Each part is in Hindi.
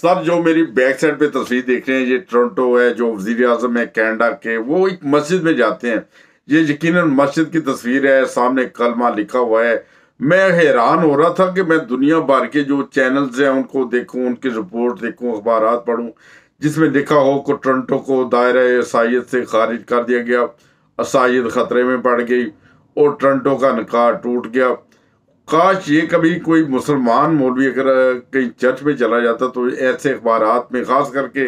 सर, जो मेरी बैक साइड पे तस्वीर देख रहे हैं, ये टोरंटो है, जो वजीर आजम है कनाडा के, वो एक मस्जिद में जाते हैं। ये यकीनन मस्जिद की तस्वीर है, सामने कलमा लिखा हुआ है। मैं हैरान हो रहा था कि मैं दुनिया भर के जो चैनल्स हैं उनको देखूं, उनकी रिपोर्ट देखूं, अखबारात पढूं, जिसमें लिखा हो कि टोरंटो को दायरा ईसाइयत से खारिज कर दिया गया, ईसाइयत खतरे में पड़ गई और टोरंटो का निकाह टूट गया। काश ये कभी कोई मुसलमान मौलवी अगर कहीं चर्च में चला जाता तो ऐसे अखबारात में, खास करके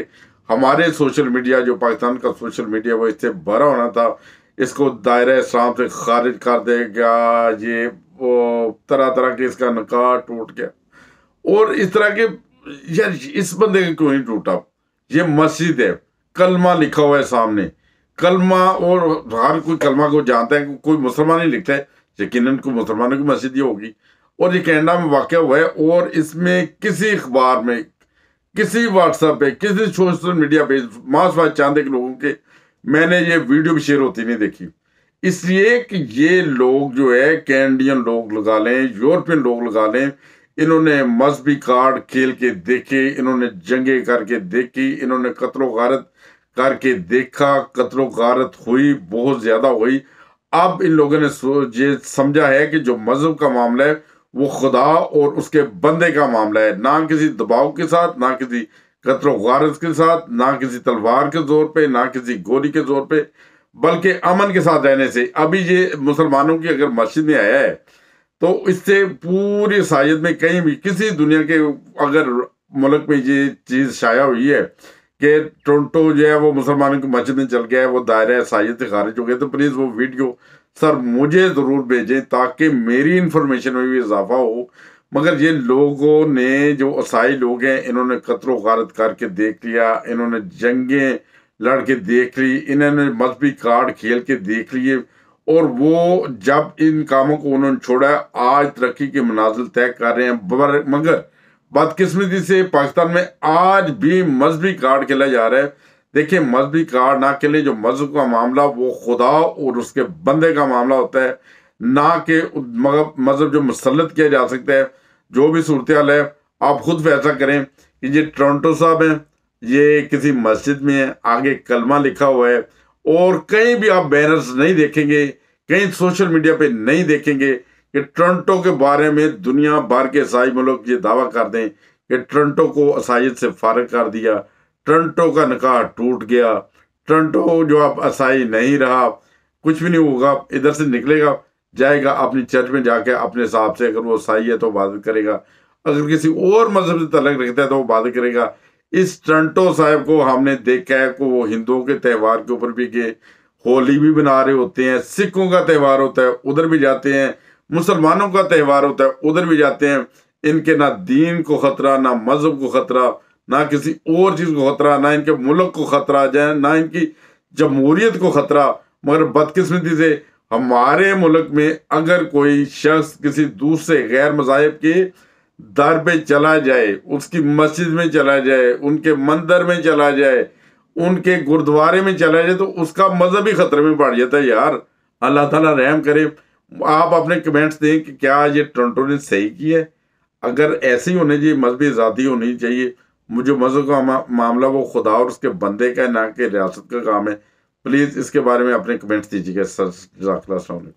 हमारे सोशल मीडिया, जो पाकिस्तान का सोशल मीडिया, वो इससे भरा होना था। इसको दायरा इस्लाम से खारिज कर देगा, ये वो तरह तरह के, इसका निकाह टूट गया और इस तरह के। यार, इस बंदे का क्यों नहीं टूटा? ये मस्जिद है, कलमा लिखा हुआ है सामने, कलमा, और हर कोई कलमा को जानता है, कोई मुसलमान ही लिखता है, यकीनन कोई मुसलमानों की मस्जिद ही होगी। और ये कनाडा में वाक़या हुआ है और इसमें किसी अखबार में, किसी व्हाट्सएप पे, किसी सोशल मीडिया पे मास वास चांदे के लोगों के मैंने ये वीडियो भी शेयर होती नहीं देखी। इसलिए कि ये लोग जो है, कैनेडियन लोग लगा लें, यूरोपियन लोग लगा लें, इन्होंने मजहबी कार्ड खेल के देखे, इन्होंने जंगे करके देखी, इन्होंने कत्लो गारत करके देखा, कत्लो गारत हुई, बहुत ज्यादा हुई। अब इन लोगों ने ये समझा है कि जो मजहब का मामला है वो खुदा और उसके बंदे का मामला है, ना किसी दबाव के साथ, ना किसी कत्लो गारत के साथ, ना किसी तलवार के जोर पे, ना किसी गोली के जोर पे, बल्कि अमन के साथ रहने से। अभी ये मुसलमानों की अगर मस्जिद में आया है तो इससे पूरी ईसाइयत में कहीं भी किसी दुनिया के अगर मुल्क में ये चीज़ शाया हुई है कि टोरंटो जो है वो मुसलमानों की मस्जिद में चल गया है, वो दायरा ईसाइयत से खारिज हो गया, तो प्लीज़ वो वीडियो सर मुझे ज़रूर भेजें ताकि मेरी इंफॉर्मेशन में भी इजाफा हो। मगर ये लोगों ने, जो ईसाई लोग हैं, इन्होंने कत्लो गारत करके देख लिया, इन्होंने जंगें लड़ के देख ली, इन्होंने मजहबी कार्ड खेल के देख लिए, और वो जब इन कामों को उन्होंने छोड़ा, आज तरक्की के मनाजिल तय कर रहे हैं। मगर बदकिस्मती से पाकिस्तान में आज भी मजहबी कार्ड खेला जा रहा है। देखिए, मजहबी कार्ड ना खेले, जो मजहब का मामला वो खुदा और उसके बंदे का मामला होता है, ना कि मजहब जो मुसल्लत किया जा सकता है। जो भी सूरत हाल है, आप खुद फैसला करें कि ये टोरंटो साहब हैं, ये किसी मस्जिद में है, आगे कलमा लिखा हुआ है, और कहीं भी आप बैनर्स नहीं देखेंगे, कहीं सोशल मीडिया पे नहीं देखेंगे कि टोरंटो के बारे में दुनिया भर के ईसाई मुल्क ये दावा कर दें कि टोरंटो को ईसाइयत से फारिग कर दिया, टोरंटो का निकाह टूट गया, टोरंटो जो अब ईसाई नहीं रहा, कुछ भी नहीं होगा, इधर से निकलेगा, जाएगा अपनी चर्च में जाके अपने हिसाब से, अगर वो ईसाई है तो इबादत करेगा, अगर किसी और मजहब से तल्लुक रखता है तो वो इबादत करेगा। इस टोरंटो साहब को हमने देखा है कि वो हिंदुओं के त्यौहार के ऊपर भी गए, होली भी बना रहे होते हैं, सिखों का त्यौहार होता है उधर भी जाते हैं, मुसलमानों का त्यौहार होता है उधर भी जाते हैं। इनके ना दीन को खतरा, ना मजहब को खतरा, ना किसी और चीज को खतरा, ना इनके मुल्क को खतरा जाए, ना इनकी जमहूरियत को खतरा। मगर बदकिस्मती से हमारे मुल्क में अगर कोई शख्स किसी दूसरे गैर मज़ाहिब के दर पे चला जाए, उसकी मस्जिद में चला जाए, उनके मंदिर में चला जाए, उनके गुरुद्वारे में चला जाए, तो उसका मजहब ही खतरे में पड़ जाता है। यार, अल्लाह ताला रहम करे। आप अपने कमेंट्स दें कि क्या ये टोरंटो ने सही किया है? अगर ऐसे ही होने चाहिए, मजहबी आज़ादी होनी चाहिए। मुझे मजहब का मामला वो खुदा और उसके बंदे का है, ना कि रियासत का काम है। प्लीज़ इसके बारे में अपने कमेंट्स दीजिएगा सर। जज़ाकल्लाह। अस्सलाम वालेकुम।